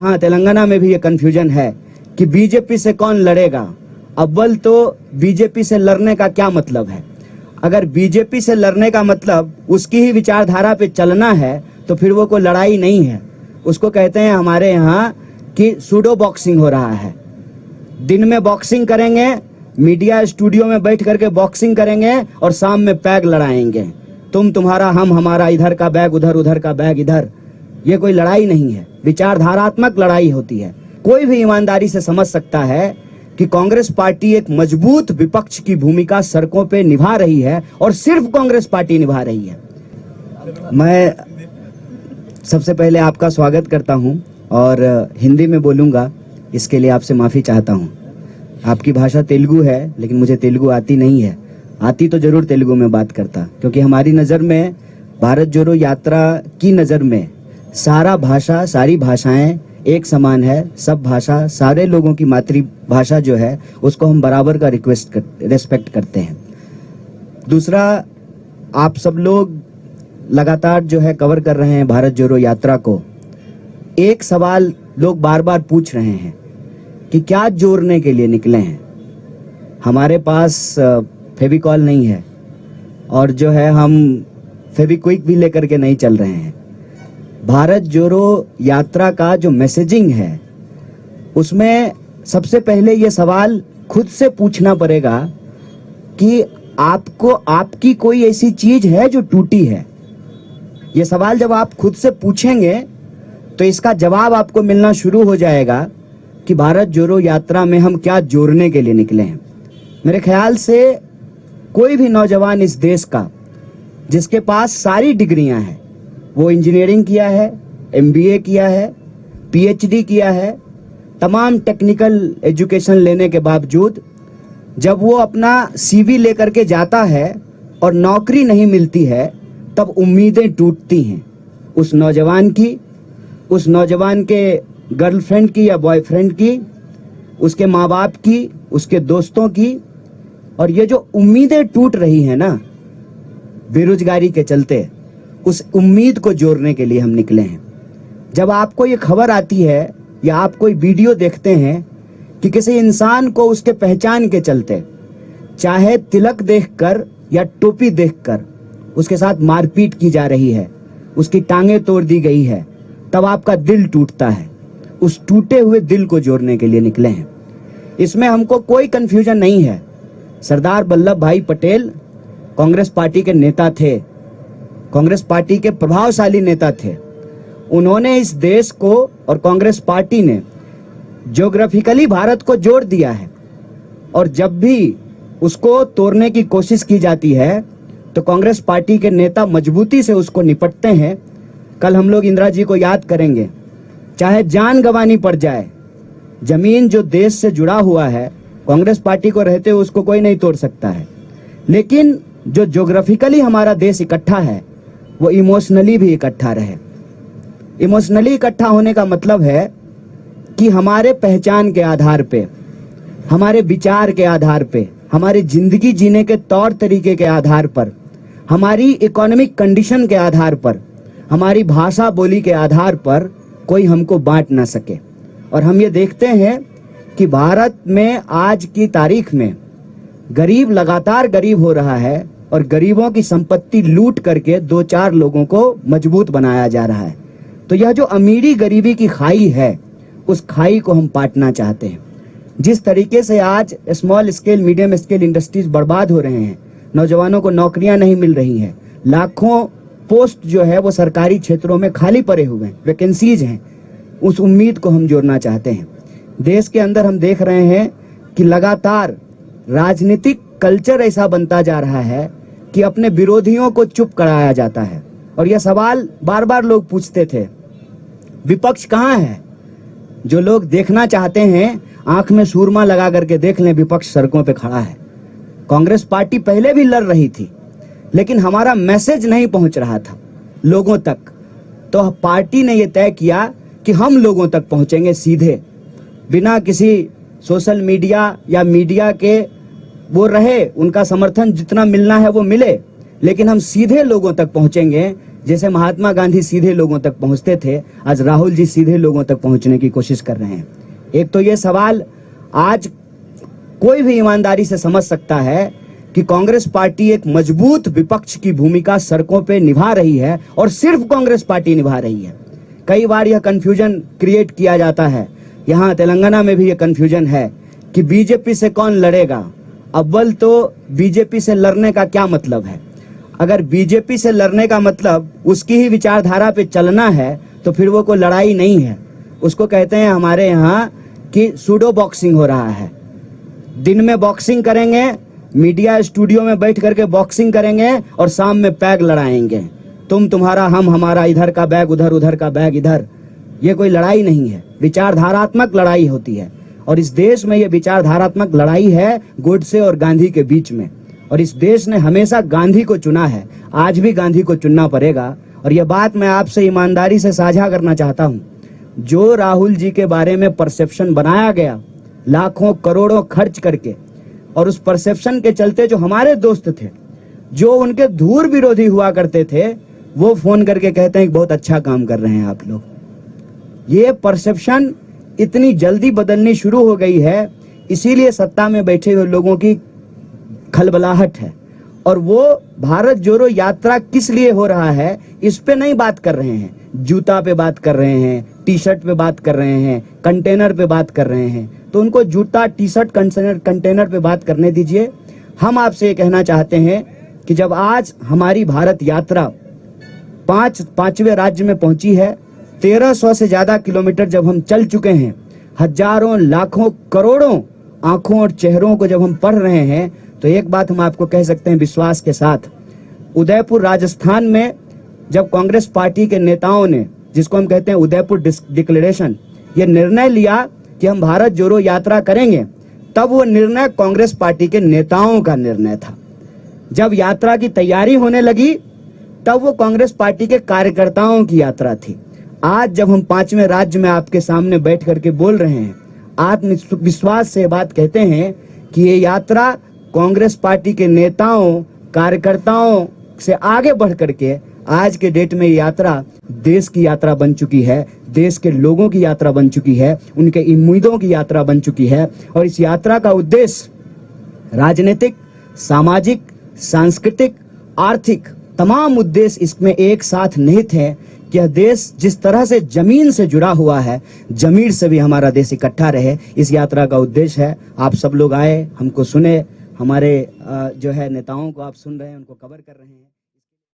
हाँ, तेलंगाना में भी ये कंफ्यूजन है कि बीजेपी से कौन लड़ेगा। अव्वल तो बीजेपी से लड़ने का क्या मतलब है? अगर बीजेपी से लड़ने का मतलब उसकी ही विचारधारा पे चलना है तो फिर वो कोई लड़ाई नहीं है। उसको कहते हैं हमारे यहाँ कि सूडो बॉक्सिंग हो रहा है। दिन में बॉक्सिंग करेंगे, मीडिया स्टूडियो में बैठ करके बॉक्सिंग करेंगे और शाम में पैग लड़ाएंगे। तुम तुम्हारा, हम हमारा, इधर का बैग उधर, उधर का बैग इधर। ये कोई लड़ाई नहीं है, विचारधारात्मक लड़ाई होती है। कोई भी ईमानदारी से समझ सकता है कि कांग्रेस पार्टी एक मजबूत विपक्ष की भूमिका सड़कों पे निभा रही है और सिर्फ कांग्रेस पार्टी निभा रही है। मैं सबसे पहले आपका स्वागत करता हूं और हिंदी में बोलूंगा, इसके लिए आपसे माफी चाहता हूं। आपकी भाषा तेलुगु है, लेकिन मुझे तेलुगु आती नहीं है। आती तो जरूर तेलुगु में बात करता, क्योंकि हमारी नज़र में, भारत जोड़ो यात्रा की नज़र में, सारी भाषाएं एक समान है। सब भाषा, सारे लोगों की मातृभाषा जो है उसको हम बराबर का रेस्पेक्ट करते हैं। दूसरा, आप सब लोग लगातार जो है कवर कर रहे हैं भारत जोड़ो यात्रा को। एक सवाल लोग बार बार पूछ रहे हैं कि क्या जोड़ने के लिए निकले हैं। हमारे पास फेविकॉल नहीं है और जो है हम फेविक्विक भी लेकर के नहीं चल रहे हैं। भारत जोड़ो यात्रा का जो मैसेजिंग है उसमें सबसे पहले ये सवाल खुद से पूछना पड़ेगा कि आपको, आपकी कोई ऐसी चीज है जो टूटी है। ये सवाल जब आप खुद से पूछेंगे तो इसका जवाब आपको मिलना शुरू हो जाएगा कि भारत जोड़ो यात्रा में हम क्या जोड़ने के लिए निकले हैं। मेरे ख्याल से कोई भी नौजवान इस देश का जिसके पास सारी डिग्रियां हैं, वो इंजीनियरिंग किया है, एमबीए किया है, पीएचडी किया है, तमाम टेक्निकल एजुकेशन लेने के बावजूद जब वो अपना सीवी लेकर के जाता है और नौकरी नहीं मिलती है, तब उम्मीदें टूटती हैं उस नौजवान की, उस नौजवान के गर्लफ्रेंड की या बॉयफ्रेंड की, उसके माँ बाप की, उसके दोस्तों की। और ये जो उम्मीदें टूट रही हैं ना बेरोजगारी के चलते, उस उम्मीद को जोड़ने के लिए हम निकले हैं। जब आपको ये खबर आती है या आप कोई वीडियो देखते हैं कि किसी इंसान को उसके पहचान के चलते, चाहे तिलक देखकर या टोपी देखकर, उसके साथ मारपीट की जा रही है, उसकी टांगें तोड़ दी गई है, तब आपका दिल टूटता है। उस टूटे हुए दिल को जोड़ने के लिए निकले हैं। इसमें हमको कोई कंफ्यूजन नहीं है। सरदार वल्लभ भाई पटेल कांग्रेस पार्टी के नेता थे, कांग्रेस पार्टी के प्रभावशाली नेता थे। उन्होंने इस देश को और कांग्रेस पार्टी ने ज्योग्राफिकली भारत को जोड़ दिया है, और जब भी उसको तोड़ने की कोशिश की जाती है तो कांग्रेस पार्टी के नेता मजबूती से उसको निपटते हैं। कल हम लोग इंदिरा जी को याद करेंगे, चाहे जान गंवानी पड़ जाए, जमीन जो देश से जुड़ा हुआ है, कांग्रेस पार्टी को रहते हुए उसको कोई नहीं तोड़ सकता है। लेकिन जो ज्योग्राफिकली हमारा देश इकट्ठा है, वो इमोशनली भी इकट्ठा रहे। इमोशनली इकट्ठा होने का मतलब है कि हमारे पहचान के आधार पे, हमारे विचार के आधार पे, हमारी जिंदगी जीने के तौर तरीके के आधार पर, हमारी इकोनॉमिक कंडीशन के आधार पर, हमारी भाषा बोली के आधार पर कोई हमको बांट ना सके। और हम ये देखते हैं कि भारत में आज की तारीख में गरीब लगातार गरीब हो रहा है और गरीबों की संपत्ति लूट करके 2-4 लोगों को मजबूत बनाया जा रहा है। तो यह जो अमीरी गरीबी की खाई है, उस खाई को हम पाटना चाहते हैं। जिस तरीके से आज small scale, medium scale industries बर्बाद हो रहे हैं, नौजवानों को नौकरियां नहीं मिल रही हैं, लाखों पोस्ट जो है वो सरकारी क्षेत्रों में खाली पड़े हुए हैं, वैकेंसीज हैं, उस उम्मीद को हम जोड़ना चाहते हैं। देश के अंदर हम देख रहे हैं कि लगातार राजनीतिक कल्चर ऐसा बनता जा रहा है कि अपने विरोधियों को चुप कराया जाता है। और यह सवाल बार बार लोग पूछते थे, विपक्ष कहाँ है? जो लोग देखना चाहते हैं, आंख में सूरमा लगा करके देख लें, विपक्ष सड़कों पे खड़ा है। कांग्रेस पार्टी पहले भी लड़ रही थी, लेकिन हमारा मैसेज नहीं पहुंच रहा था लोगों तक। तो पार्टी ने यह तय किया कि हम लोगों तक पहुंचेंगे सीधे, बिना किसी सोशल मीडिया या मीडिया के वो रहे, उनका समर्थन जितना मिलना है वो मिले, लेकिन हम सीधे लोगों तक पहुंचेंगे जैसे महात्मा गांधी सीधे लोगों तक पहुंचते थे, आज राहुल जी सीधे लोगों तक पहुंचने की कोशिश कर रहे हैं। एक तो ये सवाल आज कोई भी ईमानदारी से समझ सकता है कि कांग्रेस पार्टी एक मजबूत विपक्ष की भूमिका सड़कों पे निभा रही है और सिर्फ कांग्रेस पार्टी निभा रही है। कई बार यह कंफ्यूजन क्रिएट किया जाता है, यहाँ तेलंगाना में भी यह कंफ्यूजन है कि बीजेपी से कौन लड़ेगा। अव्वल तो बीजेपी से लड़ने का क्या मतलब है? अगर बीजेपी से लड़ने का मतलब उसकी ही विचारधारा पे चलना है तो फिर वो कोई लड़ाई नहीं है। उसको कहते हैं हमारे यहाँ कि सूडो बॉक्सिंग हो रहा है। दिन में बॉक्सिंग करेंगे, मीडिया स्टूडियो में बैठ करके बॉक्सिंग करेंगे और शाम में पैग लड़ाएंगे। तुम तुम्हारा, हम हमारा, इधर का बैग उधर, उधर का बैग इधर। ये कोई लड़ाई नहीं है, विचारधारात्मक लड़ाई होती है। और इस देश में ये विचारधारात्मक लड़ाई है गोडसे और गांधी के बीच में। और इस देश ने हमेशा गांधी को चुना है, आज भी गांधी को चुनना पड़ेगा। और यह बात मैं आपसे ईमानदारी से साझा करना चाहता हूं, जो राहुल जी के बारे में परसेप्शन बनाया गया लाखों करोड़ों खर्च करके, और उस परसेप्शन के चलते जो हमारे दोस्त थे, जो उनके धूर विरोधी हुआ करते थे, वो फोन करके कहते हैं कि बहुत अच्छा काम कर रहे हैं आप लोग। ये परसेप्शन इतनी जल्दी बदलनी शुरू हो गई है, इसीलिए सत्ता में बैठे हुए लोगों की खलबलाहट है। और वो भारत जोड़ो यात्रा किस लिए हो रहा है इस पे नहीं बात कर रहे हैं, जूता पे बात कर रहे हैं, टी शर्ट पे बात कर रहे हैं, कंटेनर पे बात कर रहे हैं। तो उनको जूता, टी शर्ट, कंटेनर पे बात करने दीजिए। हम आपसे ये कहना चाहते हैं कि जब आज हमारी भारत यात्रा पांचवें राज्य में पहुंची है, 1300 से ज्यादा किलोमीटर जब हम चल चुके हैं, हजारों लाखों करोड़ों आंखों और चेहरों को जब हम पढ़ रहे हैं, तो एक बात हम आपको कह सकते हैं विश्वास के साथ, उदयपुर राजस्थान में जब कांग्रेस पार्टी के नेताओं ने, जिसको हम कहते हैं उदयपुर डिक्लेरेशन, ये निर्णय लिया कि हम भारत जोड़ो यात्रा करेंगे, तब वो निर्णय कांग्रेस पार्टी के नेताओं का निर्णय था। जब यात्रा की तैयारी होने लगी तब वो कांग्रेस पार्टी के कार्यकर्ताओं की यात्रा थी। आज जब हम 5वें राज्य में आपके सामने बैठ करके बोल रहे हैं, आत्मविश्वास से बात कहते हैं कि ये यात्रा कांग्रेस पार्टी के नेताओं, कार्यकर्ताओं से आगे बढ़ करके आज के डेट में यात्रा देश की यात्रा बन चुकी है, देश के लोगों की यात्रा बन चुकी है, उनके उम्मीदों की यात्रा बन चुकी है। और इस यात्रा का उद्देश्य राजनीतिक, सामाजिक, सांस्कृतिक, आर्थिक तमाम उद्देश्य इसमें एक साथ निहित है कि यह देश जिस तरह से जमीन से जुड़ा हुआ है, जमीन से भी हमारा देश इकट्ठा रहे। इस यात्रा का उद्देश्य है। आप सब लोग आए, हमको सुने, हमारे जो है नेताओं को आप सुन रहे हैं, उनको कवर कर रहे हैं।